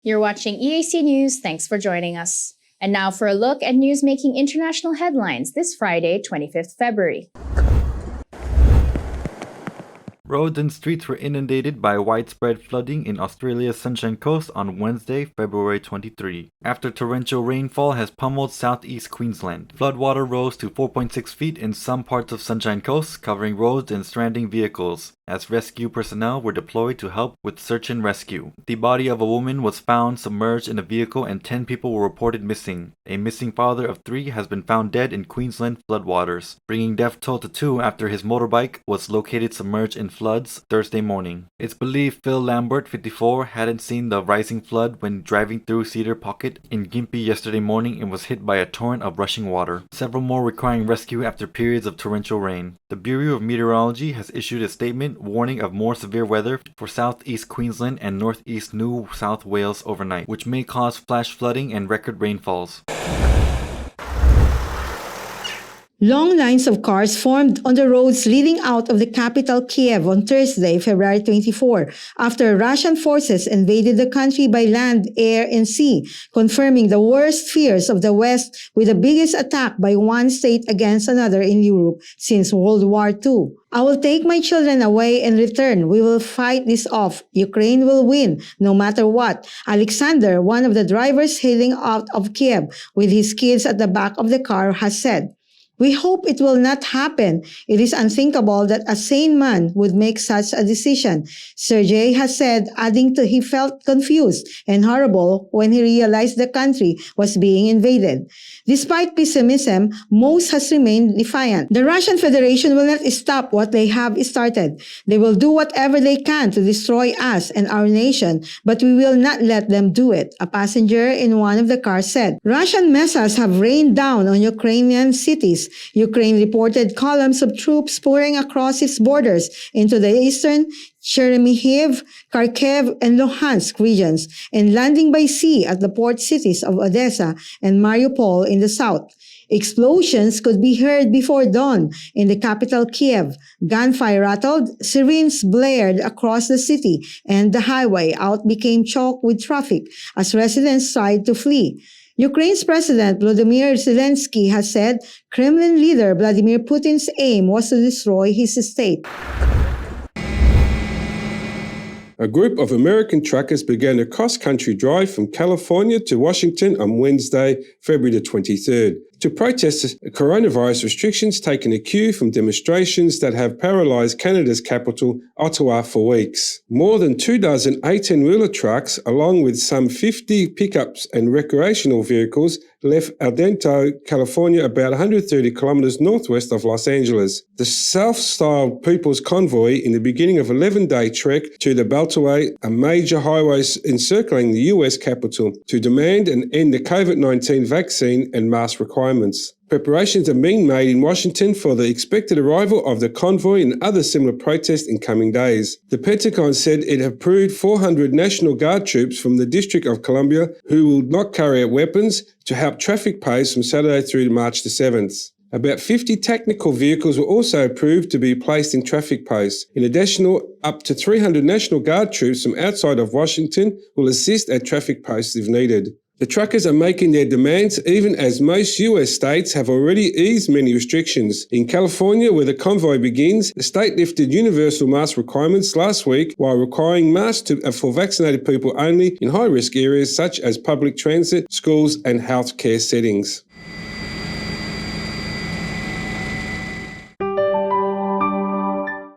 You're watching EAC News. Thanks for joining us. And now for a look at news making international headlines this Friday, 25th February. Roads and streets were inundated by widespread flooding in Australia's Sunshine Coast on Wednesday, February 23, after torrential rainfall has pummeled southeast Queensland. Floodwater rose to 4.6 feet in some parts of Sunshine Coast, covering roads and stranding vehicles, as rescue personnel were deployed to help with search and rescue. The body of a woman was found submerged in a vehicle and 10 people were reported missing. A missing father of 3 has been found dead in Queensland floodwaters, bringing death toll to 2 after his motorbike was located submerged in floods Thursday morning. It's believed Phil Lambert, 54, hadn't seen the rising flood when driving through Cedar Pocket in Gympie yesterday morning and was hit by a torrent of rushing water. Several more requiring rescue after periods of torrential rain. The Bureau of Meteorology has issued a statement warning of more severe weather for southeast Queensland and northeast New South Wales overnight, which may cause flash flooding and record rainfalls. Long lines of cars formed on the roads leading out of the capital Kiev on Thursday, February 24, after Russian forces invaded the country by land, air, and sea, confirming the worst fears of the West with the biggest attack by one state against another in Europe since World War II. I will take my children away and return. We will fight this off. Ukraine will win, no matter what. Alexander, one of the drivers hailing out of Kiev with his kids at the back of the car, has said. We hope it will not happen. It is unthinkable that a sane man would make such a decision, Sergei has said, adding he felt confused and horrible when he realized the country was being invaded. Despite pessimism, most has remained defiant. The Russian Federation will not stop what they have started. They will do whatever they can to destroy us and our nation, but we will not let them do it, a passenger in one of the cars said. Russian missiles have rained down on Ukrainian cities. Ukraine reported columns of troops pouring across its borders into the eastern Chernihiv, Kharkiv, and Luhansk regions, and landing by sea at the port cities of Odessa and Mariupol in the south. Explosions could be heard before dawn in the capital Kiev. Gunfire rattled, sirens blared across the city, and the highway out became choked with traffic as residents tried to flee. Ukraine's President Volodymyr Zelensky has said Kremlin leader Vladimir Putin's aim was to destroy his state. A group of American truckers began a cross-country drive from California to Washington on Wednesday, February the 23rd, to protest coronavirus restrictions taking a cue from demonstrations that have paralysed Canada's capital, Ottawa, for weeks. More than 24 18-wheeler trucks, along with some 50 pickups and recreational vehicles, left Ardento, California, about 130 kilometres northwest of Los Angeles. The self-styled People's Convoy in the beginning of an 11-day trek to the Beltway, a major highway encircling the US capital, to demand and end the COVID-19 vaccine and mask requirements. Preparations are being made in Washington for the expected arrival of the convoy and other similar protests in coming days. The Pentagon said it approved 400 National Guard troops from the District of Columbia who will not carry out weapons to help traffic pace from Saturday through to March the 7th. About 50 technical vehicles were also approved to be placed in traffic posts. In addition, up to 300 National Guard troops from outside of Washington will assist at traffic posts if needed. The truckers are making their demands even as most US states have already eased many restrictions. In California, where the convoy begins, the state lifted universal mask requirements last week while requiring masks for vaccinated people only in high-risk areas such as public transit, schools and healthcare settings.